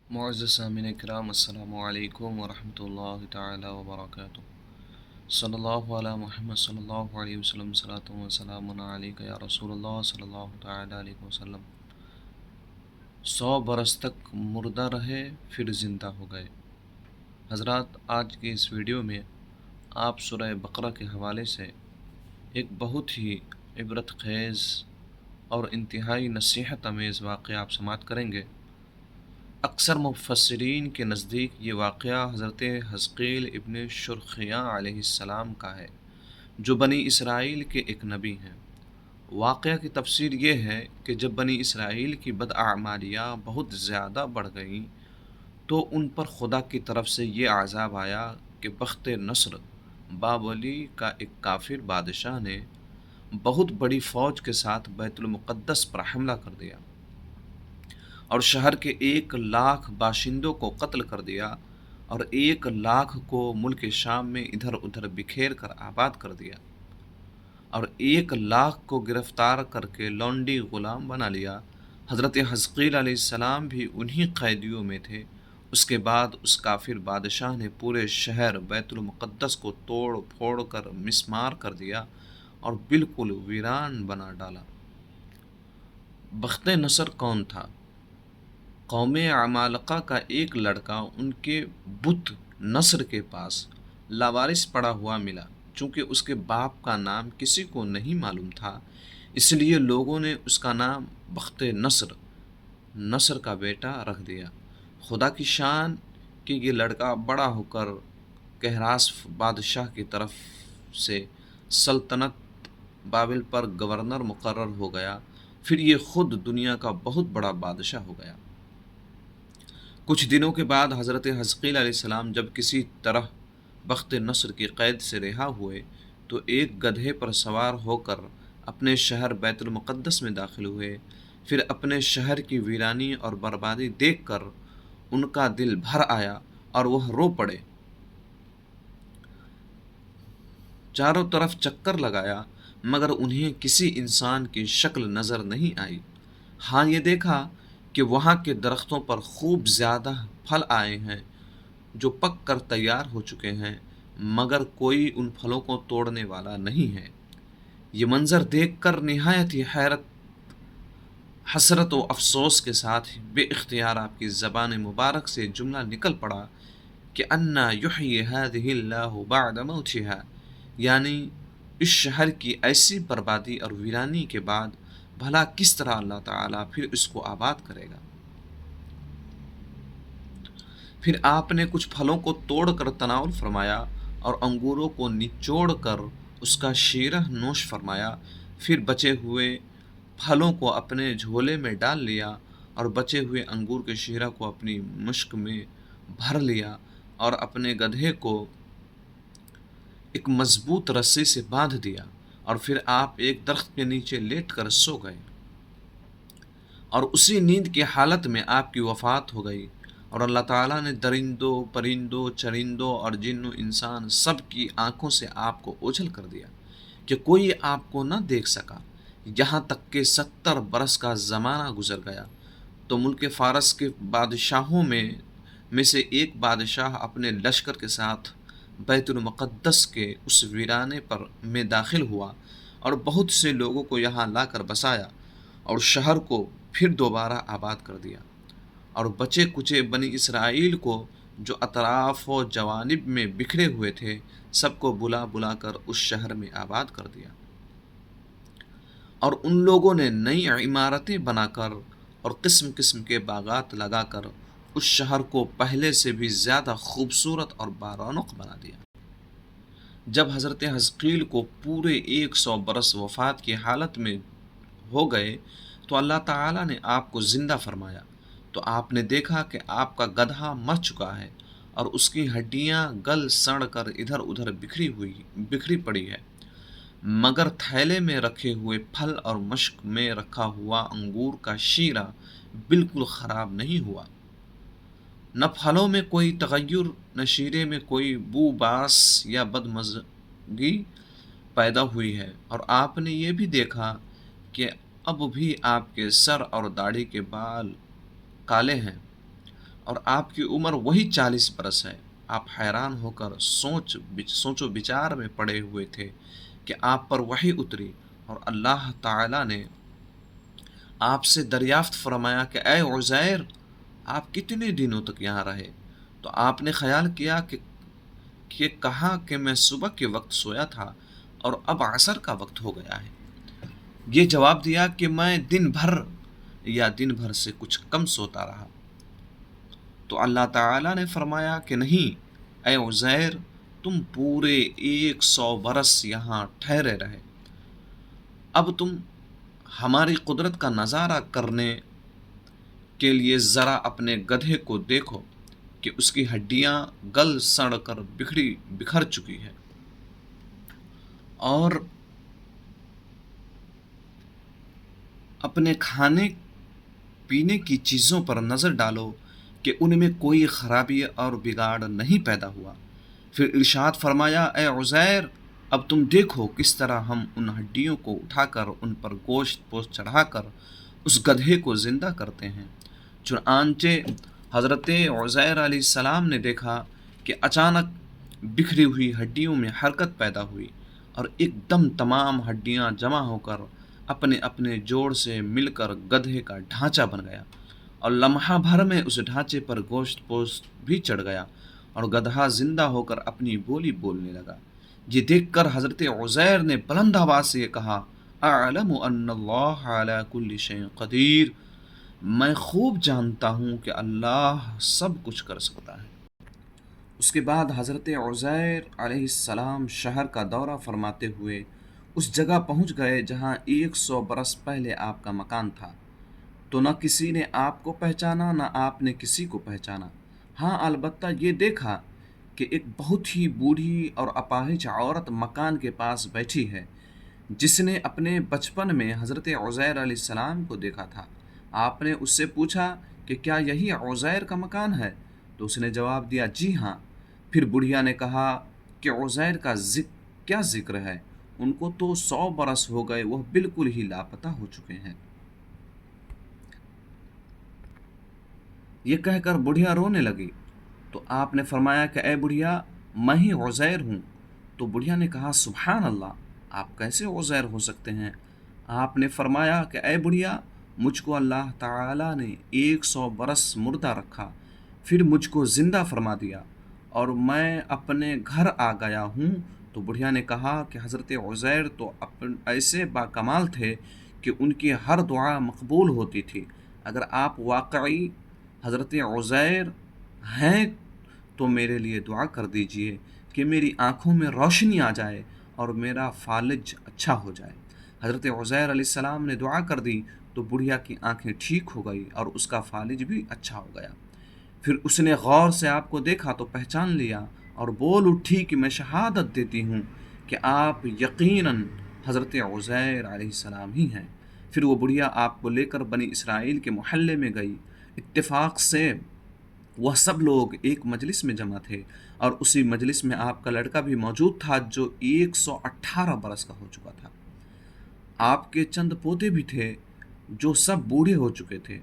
معزز سامعین کرام، السلام علیکم ورحمۃ اللہ تعالی وبرکاتہ۔ صلی اللہ علیہ محمد صلی اللہ علیہ وسلم، صلاۃ و سلام علیک یا رسول اللہ صلی اللہ تعالی علیہ وسلم۔ 100 برس تک مردہ رہے پھر زندہ ہو گئے۔ حضرات، آج کی اس ویڈیو میں آپ سورہ بقرہ کے حوالے سے ایک بہت ہی عبرت خیز اور انتہائی نصیحت آمیز واقعہ آپ سماعت کریں گے۔ اکثر مفسرین کے نزدیک یہ واقعہ حضرت حزقیل ابن شرخیاں علیہ السلام کا ہے، جو بنی اسرائیل کے ایک نبی ہیں۔ واقعہ کی تفسیر یہ ہے کہ جب بنی اسرائیل کی بداعمالیاں بہت زیادہ بڑھ گئیں تو ان پر خدا کی طرف سے یہ عذاب آیا کہ بخت نصر بابلی کا ایک کافر بادشاہ نے بہت بڑی فوج کے ساتھ بیت المقدس پر حملہ کر دیا اور شہر کے 1,00,000 باشندوں کو قتل کر دیا اور 1,00,000 کو ملک شام میں ادھر ادھر بکھیر کر آباد کر دیا اور 1,00,000 کو گرفتار کر کے لونڈی غلام بنا لیا۔ حضرت حزقیل علیہ السلام بھی انہی قیدیوں میں تھے۔ اس کے بعد اس کافر بادشاہ نے پورے شہر بیت المقدس کو توڑ پھوڑ کر مسمار کر دیا اور بالکل ویران بنا ڈالا۔ بخت نصر کون تھا؟ قوم عمالقہ کا ایک لڑکا ان کے بت نصر کے پاس لاوارث پڑا ہوا ملا۔ چونکہ اس کے باپ کا نام کسی کو نہیں معلوم تھا، اس لیے لوگوں نے اس کا نام بخت نصر، نصر کا بیٹا، رکھ دیا۔ خدا کی شان کہ یہ لڑکا بڑا ہو کر کہراس بادشاہ کی طرف سے سلطنت بابل پر گورنر مقرر ہو گیا، پھر یہ خود دنیا کا بہت بڑا بادشاہ ہو گیا۔ کچھ دنوں کے بعد حضرت حزقیل علیہ السلام جب کسی طرح بخت نصر کی قید سے رہا ہوئے تو ایک گدھے پر سوار ہو کر اپنے شہر بیت المقدس میں داخل ہوئے۔ پھر اپنے شہر کی ویرانی اور بربادی دیکھ کر ان کا دل بھر آیا اور وہ رو پڑے۔ چاروں طرف چکر لگایا مگر انہیں کسی انسان کی شکل نظر نہیں آئی۔ ہاں، یہ دیکھا کہ وہاں کے درختوں پر خوب زیادہ پھل آئے ہیں جو پک کر تیار ہو چکے ہیں، مگر کوئی ان پھلوں کو توڑنے والا نہیں ہے۔ یہ منظر دیکھ کر نہایت ہی حیرت، حسرت و افسوس کے ساتھ بے اختیار آپ کی زبان مبارک سے جملہ نکل پڑا کہ انا یحیی ہذہ اللہ بعد موتھا، یعنی اس شہر کی ایسی بربادی اور ویرانی کے بعد بھلا کس طرح اللہ تعالیٰ پھر اس کو آباد کرے گا۔ پھر آپ نے کچھ پھلوں کو توڑ کر تناول فرمایا اور انگوروں کو نچوڑ کر اس کا شیرہ نوش فرمایا۔ پھر بچے ہوئے پھلوں کو اپنے جھولے میں ڈال لیا اور بچے ہوئے انگور کے شیرہ کو اپنی مشک میں بھر لیا اور اپنے گدھے کو ایک مضبوط رسی سے باندھ دیا، اور پھر آپ ایک درخت کے نیچے لیٹ کر سو گئے اور اسی نیند کی حالت میں آپ کی وفات ہو گئی۔ اور اللہ تعالیٰ نے درندوں، پرندوں، چرندوں اور جن و انسان سب کی آنکھوں سے آپ کو اوجھل کر دیا کہ کوئی آپ کو نہ دیکھ سکا، یہاں تک کہ 70 برس کا زمانہ گزر گیا۔ تو ملک فارس کے بادشاہوں میں سے ایک بادشاہ اپنے لشکر کے ساتھ بیت المقدس کے اس ویرانے پر میں داخل ہوا اور بہت سے لوگوں کو یہاں لا کر بسایا اور شہر کو پھر دوبارہ آباد کر دیا، اور بچے کچے بنی اسرائیل کو جو اطراف و جوانب میں بکھرے ہوئے تھے سب کو بلا بلا کر اس شہر میں آباد کر دیا۔ اور ان لوگوں نے نئی عمارتیں بنا کر اور قسم قسم کے باغات لگا کر اس شہر کو پہلے سے بھی زیادہ خوبصورت اور بارونق بنا دیا۔ جب حضرت حزقیل کو پورے 100 برس وفات کی حالت میں ہو گئے تو اللہ تعالیٰ نے آپ کو زندہ فرمایا، تو آپ نے دیکھا کہ آپ کا گدھا مر چکا ہے اور اس کی ہڈیاں گل سڑ کر ادھر ادھر بکھری پڑی ہے، مگر تھیلے میں رکھے ہوئے پھل اور مشک میں رکھا ہوا انگور کا شیرہ بالکل خراب نہیں ہوا۔ نہ پھلوں میں کوئی تغیر، نہ شیرے میں کوئی بو باس یا بدمزگی پیدا ہوئی ہے۔ اور آپ نے یہ بھی دیکھا کہ اب بھی آپ کے سر اور داڑھی کے بال کالے ہیں اور آپ کی عمر وہی 40 برس ہے۔ آپ حیران ہو کر سوچ و بچار میں پڑے ہوئے تھے کہ آپ پر وحی اتری اور اللہ تعالیٰ نے آپ سے دریافت فرمایا کہ اے عزیر، آپ کتنے دنوں تک یہاں رہے؟ تو آپ نے خیال کیا کہ کہا کہ میں صبح کے وقت سویا تھا اور اب عصر کا وقت ہو گیا ہے۔ یہ جواب دیا کہ میں دن بھر یا دن بھر سے کچھ کم سوتا رہا۔ تو اللہ تعالیٰ نے فرمایا کہ نہیں اے عزیر، تم پورے 100 برس یہاں ٹھہرے رہے۔ اب تم ہماری قدرت کا نظارہ کرنے کے لیے ذرا اپنے گدھے کو دیکھو کہ اس کی ہڈیاں گل سڑ کر بکھر چکی ہے، اور اپنے کھانے پینے کی چیزوں پر نظر ڈالو کہ ان میں کوئی خرابی اور بگاڑ نہیں پیدا ہوا۔ پھر ارشاد فرمایا اے عزیر، اب تم دیکھو کس طرح ہم ان ہڈیوں کو اٹھا کر ان پر گوشت پوست چڑھا کر اس گدھے کو زندہ کرتے ہیں۔ چنانچہ حضرت عزیر علیہ السلام نے دیکھا کہ اچانک بکھری ہوئی ہڈیوں میں حرکت پیدا ہوئی اور ایک دم تمام ہڈیاں جمع ہو کر اپنے اپنے جوڑ سے مل کر گدھے کا ڈھانچہ بن گیا، اور لمحہ بھر میں اس ڈھانچے پر گوشت پوست بھی چڑھ گیا اور گدھا زندہ ہو کر اپنی بولی بولنے لگا۔ یہ دیکھ کر حضرت عزیر نے بلند آواز سے یہ کہا اعلم ان اللہ علی کل شیء قدیر، میں خوب جانتا ہوں کہ اللہ سب کچھ کر سکتا ہے۔ اس کے بعد حضرت عزیر علیہ السلام شہر کا دورہ فرماتے ہوئے اس جگہ پہنچ گئے جہاں 100 برس پہلے آپ کا مکان تھا۔ تو نہ کسی نے آپ کو پہچانا نہ آپ نے کسی کو پہچانا۔ ہاں البتہ یہ دیکھا کہ ایک بہت ہی بوڑھی اور اپاہج عورت مکان کے پاس بیٹھی ہے جس نے اپنے بچپن میں حضرت عزیر علیہ السلام کو دیکھا تھا۔ آپ نے اس سے پوچھا کہ کیا یہی عزیر کا مکان ہے؟ تو اس نے جواب دیا جی ہاں۔ پھر بڑھیا نے کہا کہ عزیر کا کیا ذکر ہے، ان کو تو 100 برس ہو گئے، وہ بالکل ہی لاپتہ ہو چکے ہیں۔ یہ کہہ کر بڑھیا رونے لگی۔ تو آپ نے فرمایا کہ اے بڑھیا، میں ہی عزیر ہوں۔ تو بڑھیا نے کہا سبحان اللہ، آپ کیسے عزیر ہو سکتے ہیں؟ آپ نے فرمایا کہ اے بڑھیا، مجھ کو اللہ تعالیٰ نے 100 برس مردہ رکھا، پھر مجھ کو زندہ فرما دیا اور میں اپنے گھر آ گیا ہوں۔ تو بڑھیا نے کہا کہ حضرت عزیر تو ایسے باکمال تھے کہ ان کی ہر دعا مقبول ہوتی تھی۔ اگر آپ واقعی حضرت عزیر ہیں تو میرے لیے دعا کر دیجئے کہ میری آنکھوں میں روشنی آ جائے اور میرا فالج اچھا ہو جائے۔ حضرت عزیر علیہ السلام نے دعا کر دی تو بڑھیا کی آنکھیں ٹھیک ہو گئی اور اس کا فالج بھی اچھا ہو گیا۔ پھر اس نے غور سے آپ کو دیکھا تو پہچان لیا اور بول اٹھی کہ میں شہادت دیتی ہوں کہ آپ یقیناً حضرت عزیر علیہ السلام ہی ہیں۔ پھر وہ بڑھیا آپ کو لے کر بنی اسرائیل کے محلے میں گئی۔ اتفاق سے وہ سب لوگ ایک مجلس میں جمع تھے اور اسی مجلس میں آپ کا لڑکا بھی موجود تھا جو 118 برس کا ہو چکا تھا۔ آپ کے چند پوتے بھی تھے جو سب بوڑھے ہو چکے تھے۔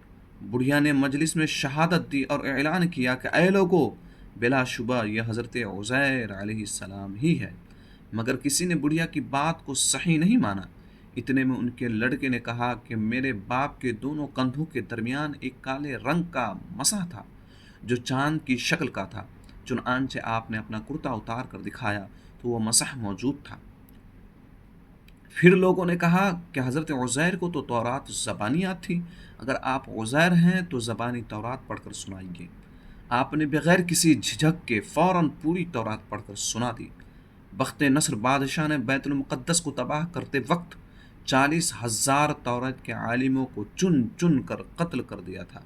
بڑھیا نے مجلس میں شہادت دی اور اعلان کیا کہ اے لوگو، بلا شبہ یہ حضرت عزیر علیہ السلام ہی ہے۔ مگر کسی نے بڑھیا کی بات کو صحیح نہیں مانا۔ اتنے میں ان کے لڑکے نے کہا کہ میرے باپ کے دونوں کندھوں کے درمیان ایک کالے رنگ کا مسح تھا جو چاند کی شکل کا تھا۔ چنانچہ آپ نے اپنا کرتا اتار کر دکھایا تو وہ مسح موجود تھا۔ پھر لوگوں نے کہا کہ حضرت عزیر کو تو تورات زبانی یاد تھی، اگر آپ عزیر ہیں تو زبانی تورات پڑھ کر سنائیے۔ آپ نے بغیر کسی جھجک کے فوراً پوری تورات پڑھ کر سنا دی۔ بخت نصر بادشاہ نے بیت المقدس کو تباہ کرتے وقت 40,000 تورات کے عالموں کو چن چن کر قتل کر دیا تھا،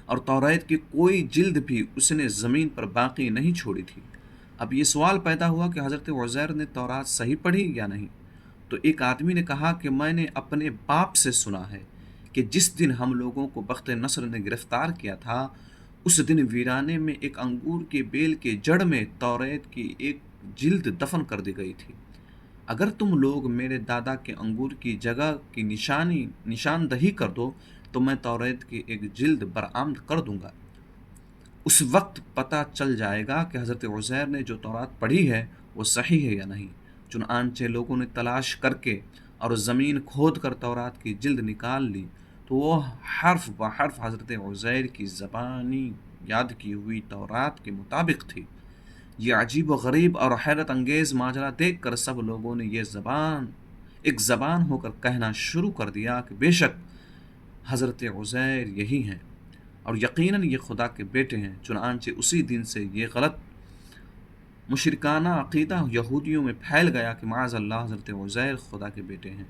اور تورات کی کوئی جلد بھی اس نے زمین پر باقی نہیں چھوڑی تھی۔ اب یہ سوال پیدا ہوا کہ حضرت عزیر نے تورات صحیح پڑھی یا نہیں۔ تو ایک آدمی نے کہا کہ میں نے اپنے باپ سے سنا ہے کہ جس دن ہم لوگوں کو بخت نصر نے گرفتار کیا تھا، اس دن ویرانے میں ایک انگور کے بیل کے جڑ میں تورات کی ایک جلد دفن کر دی گئی تھی۔ اگر تم لوگ میرے دادا کے انگور کی جگہ کی نشاندہی کر دو تو میں تورات کی ایک جلد برآمد کر دوں گا۔ اس وقت پتہ چل جائے گا کہ حضرت عزیر نے جو تورات پڑھی ہے وہ صحیح ہے یا نہیں۔ چنانچہ لوگوں نے تلاش کر کے اور زمین کھود کر تورات کی جلد نکال لی تو وہ حرف بحرف حضرت عزیر کی زبانی یاد کی ہوئی تورات کے مطابق تھی۔ یہ عجیب و غریب اور حیرت انگیز ماجرا دیکھ کر سب لوگوں نے ایک زبان ہو کر کہنا شروع کر دیا کہ بے شک حضرت عزیر یہی ہیں اور یقیناً یہ خدا کے بیٹے ہیں۔ چنانچہ اسی دن سے یہ غلط مشرکانہ عقیدہ یہودیوں میں پھیل گیا کہ معاذ اللہ حضرت عزیر خدا کے بیٹے ہیں۔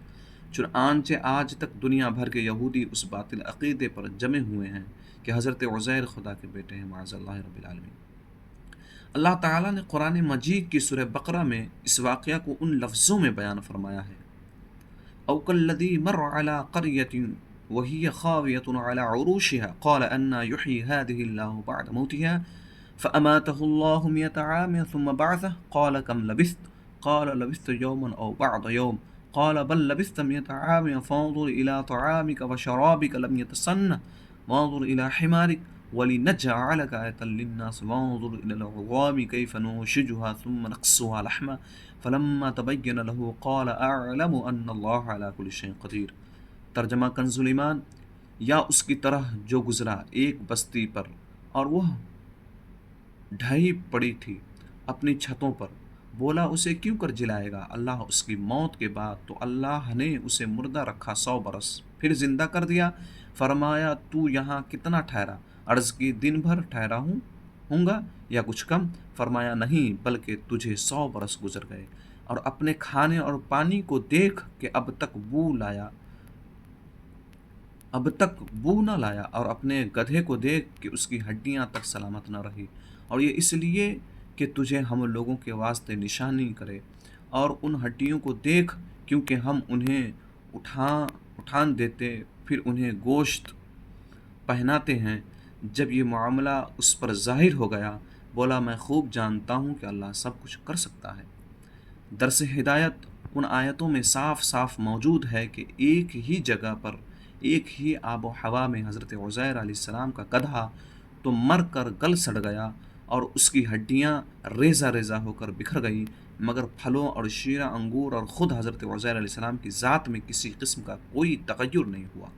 چنانچہ آج تک دنیا بھر کے یہودی اس باطل عقیدے پر جمے ہوئے ہیں کہ حضرت عزیر خدا کے بیٹے ہیں، معاذ اللہ رب العالمین۔ اللہ تعالیٰ نے قرآن مجید کی سورہ بقرہ میں اس واقعہ کو ان لفظوں میں بیان فرمایا ہے: او کالذی مر علی قریۃ وہی خاویۃ علی عروشها قال انا یحیی هذه اللہ بعد موتها فاماته اللہ 100 عام ثم بعثه قال کم لبثت قال لبثت یوما او بعض یوم قال بل لبثت 100 عام فانظر الى طعامك وشرابك لم يتسنه وانظر الى حمارك وَلِنَجْعَلَكَ آيَةً لِلنَّاسِ وَانظُرْ إِلَى الْعِظَامِ كَيْفَ نُنشِزُهَا ثُمَّ نَقْصُهَا لَحْمًا فَلَمَّا تَبَيَّنَ لَهُ قَالَ أَعْلَمُ أَنَّ اللَّهَ عَلَى كُلِّ شَيْءٍ قَدِيرٌ۔ ترجمہ کنز الایمان: یا اس کی طرح جو گزرا ایک بستی پر اور وہ ڈھائی پڑی تھی اپنی چھتوں پر، بولا اسے کیوں کر جلائے گا اللہ اس کی موت کے بعد؟ تو اللہ نے اسے مردہ رکھا 100 برس، پھر زندہ کر دیا۔ فرمایا تو یہاں کتنا ٹھہرا؟ عرض کی دن بھر ٹھہرا ہوں گا یا کچھ کم۔ فرمایا نہیں بلکہ تجھے 100 برس گزر گئے۔ اور اپنے کھانے اور پانی کو دیکھ کہ اب تک بو نہ لایا، اور اپنے گدھے کو دیکھ کہ اس کی ہڈیاں تک سلامت نہ رہی، اور یہ اس لیے کہ تجھے ہم لوگوں کے واسطے نشانی کرے۔ اور ان ہڈیوں کو دیکھ کیونکہ ہم انہیں اٹھان دیتے پھر انہیں گوشت پہناتے ہیں۔ جب یہ معاملہ اس پر ظاہر ہو گیا، بولا میں خوب جانتا ہوں کہ اللہ سب کچھ کر سکتا ہے۔ درس ہدایت ان آیتوں میں صاف صاف موجود ہے کہ ایک ہی جگہ پر ایک ہی آب و ہوا میں حضرت عزیر علیہ السلام کا گدھا تو مر کر گل سڑ گیا اور اس کی ہڈیاں ریزہ ریزہ ہو کر بکھر گئی، مگر پھلوں اور شیرہ انگور اور خود حضرت عزیر علیہ السلام کی ذات میں کسی قسم کا کوئی تغیر نہیں ہوا،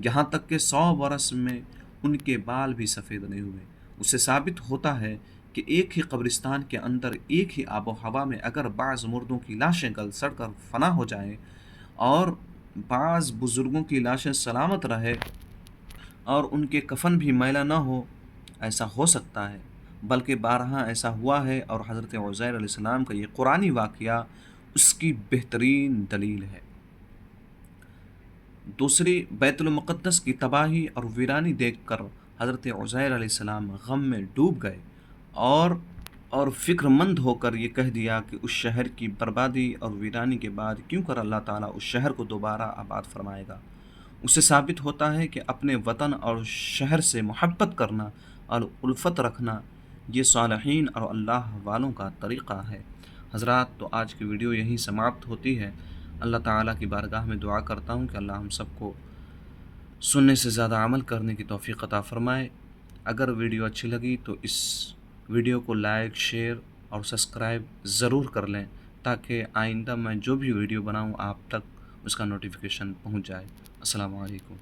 یہاں تک کہ 100 برس میں ان کے بال بھی سفید نہیں ہوئے۔ اس سے ثابت ہوتا ہے کہ ایک ہی قبرستان کے اندر ایک ہی آب و ہوا میں اگر بعض مردوں کی لاشیں گل سڑ کر فنا ہو جائیں اور بعض بزرگوں کی لاشیں سلامت رہے اور ان کے کفن بھی میلا نہ ہو، ایسا ہو سکتا ہے، بلکہ بارہا ایسا ہوا ہے، اور حضرت عزیر علیہ السلام کا یہ قرآنی واقعہ اس کی بہترین دلیل ہے۔ دوسری، بیت المقدس کی تباہی اور ویرانی دیکھ کر حضرت عزیر علیہ السلام غم میں ڈوب گئے اور فکر مند ہو کر یہ کہہ دیا کہ اس شہر کی بربادی اور ویرانی کے بعد کیوں کر اللہ تعالیٰ اس شہر کو دوبارہ آباد فرمائے گا۔ اس سے ثابت ہوتا ہے کہ اپنے وطن اور شہر سے محبت کرنا اور الفت رکھنا یہ صالحین اور اللہ والوں کا طریقہ ہے۔ حضرات، تو آج کی ویڈیو یہیں سماپت ہوتی ہے۔ اللہ تعالیٰ کی بارگاہ میں دعا کرتا ہوں کہ اللہ ہم سب کو سننے سے زیادہ عمل کرنے کی توفیق عطا فرمائے۔ اگر ویڈیو اچھی لگی تو اس ویڈیو کو لائک، شیئر اور سبسکرائب ضرور کر لیں تاکہ آئندہ میں جو بھی ویڈیو بناؤں آپ تک اس کا نوٹیفیکیشن پہنچ جائے۔ السلام علیکم۔